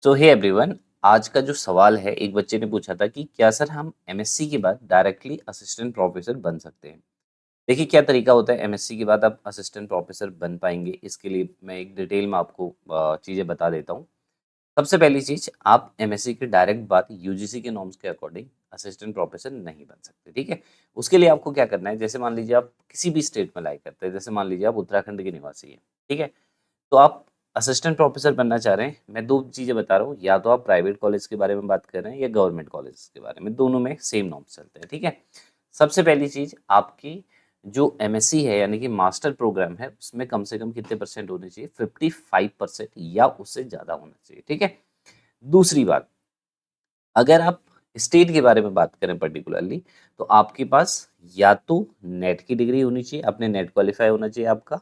सो hey everyone, आज का जो सवाल है, एक बच्चे ने पूछा था कि क्या सर हम एमएससी के बाद डायरेक्टली असिस्टेंट प्रोफेसर बन सकते हैं। देखिए क्या तरीका होता है एमएससी के बाद आप असिस्टेंट प्रोफेसर बन पाएंगे, इसके लिए मैं एक डिटेल में आपको चीज़ें बता देता हूँ। सबसे पहली चीज़, आप एमएससी की डायरेक्ट बात यूजीसी के नॉर्म्स के अकॉर्डिंग असिस्टेंट प्रोफेसर नहीं बन सकते, ठीक है। उसके लिए आपको क्या करना है, जैसे मान लीजिए आप किसी भी स्टेट में लाइक करते हैं, जैसे मान लीजिए आप उत्तराखंड के निवासी हैं, ठीक है। तो आप असिस्टेंट प्रोफेसर बनना चाह रहे हैं, मैं 2 चीज़ें बता रहा हूँ, या तो आप प्राइवेट कॉलेज के बारे में बात कर रहे हैं या गवर्नमेंट कॉलेज के बारे में, दोनों में सेम नॉर्म्स चलते हैं, ठीक है? सबसे पहली चीज़, आपकी जो एमएससी है यानी कि मास्टर प्रोग्राम है, उसमें कम से कम कितने परसेंट होने चाहिए? 55% या उससे ज़्यादा होना चाहिए, ठीक है? दूसरी बात, अगर आप स्टेट के बारे में बात करें पर्टिकुलरली, तो आपके पास या तो नेट की डिग्री होनी चाहिए, आपने नेट क्वालिफाई होना चाहिए आपका,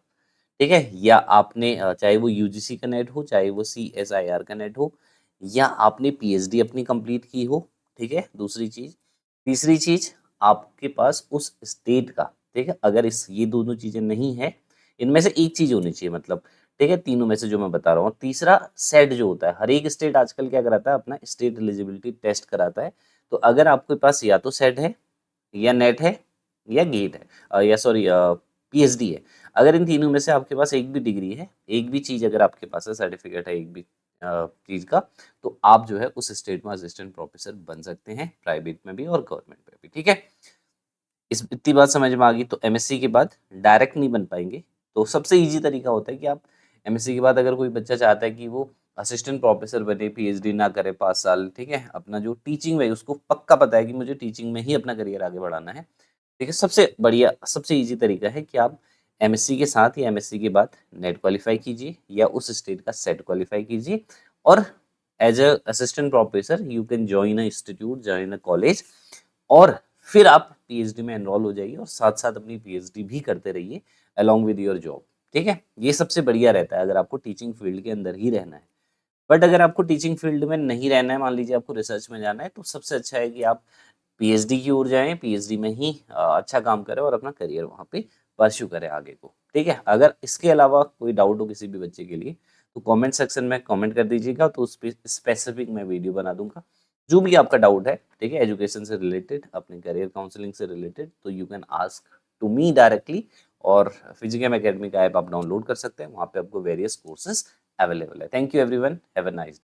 ठीक है? या आपने चाहे वो यूजीसी का नेट हो, चाहे वो सीएसआईआर का नेट हो, या आपने पीएचडी अपनी कंप्लीट की हो, ठीक है? दूसरी चीज़। तीसरी चीज़, आपके पास उस स्टेट का, ठीक है? अगर इस ये दोनों चीज़ें नहीं हैं, इनमें से एक चीज़ होनी चाहिए मतलब, ठीक है? तीनों में से जो मैं बता रहा हूँ। तीसरा, सेट जो होता है, हर एक स्टेट आजकल क्या कराता है, अपना स्टेट एलिजिबिलिटी टेस्ट कराता है। तो अगर आपके पास या तो सेट है, या नेट है, या गेट है, या सॉरी पीएचडी है। अगर इन तीनों में से आपके पास एक भी डिग्री है, एक भी चीज़ अगर आपके पास है, सर्टिफिकेट है एक भी चीज़ का, तो आप जो है उस स्टेट में असिस्टेंट प्रोफेसर बन सकते हैं, प्राइवेट में भी और गवर्नमेंट में भी, ठीक है? इस इतनी बात समझ में आ गई, तो एमएससी के बाद डायरेक्ट नहीं बन पाएँगे, तो सबसे ईज़ी तरीका होता है कि आप एमएससी के बाद, अगर कोई बच्चा चाहता है कि वो असिस्टेंट प्रोफेसर बने, पीएचडी ना करे 5 साल, ठीक है? अपना जो टीचिंग है, उसको पक्का पता है कि मुझे टीचिंग में ही अपना करियर आगे बढ़ाना है। देखिए, सबसे बढ़िया, सबसे ईज़ी तरीका है कि आप एमएससी के साथ या एमएससी के बाद नेट क्वालिफ़ाई कीजिए या उस स्टेट का सेट क्वालिफ़ाई कीजिए, और as a assistant professor you can join a institute, join a college, और फिर आप पीएचडी में एनरोल हो जाइए और साथ-साथ अपनी पीएचडी भी करते रहिए अलोंग विद योर जॉब, ठीक है? ये सबसे बढ़िया रहता है अगर आपको टीचिंग फील्ड के अंदर ही रहना है। बट अगर आपको टीचिंग फील्ड में नहीं रहना है, मान लीजिए आपको रिसर्च में जाना है, तो सबसे अच्छा है कि आप पीएचडी की ओर जाएँ, पीएचडी में ही अच्छा काम करें और अपना करियर वहाँ पे परस्यू करें आगे को, ठीक है? अगर इसके अलावा कोई डाउट हो किसी भी बच्चे के लिए, तो कमेंट सेक्शन में कमेंट कर दीजिएगा, तो उस पे स्पेसिफिक मैं वीडियो बना दूँगा। जो भी आपका डाउट है, ठीक है? एजुकेशन से रिलेटेड, अपने करियर काउंसलिंग से रिलेटेड, तो you can ask to me directly, और फिजिकल एकेडमी का ऐप आप डाउनलोड कर सकते हैं, वहाँ पे आपको वेरियस कोर्सेज़ अवेलेबल है। Thank you everyone, have a nice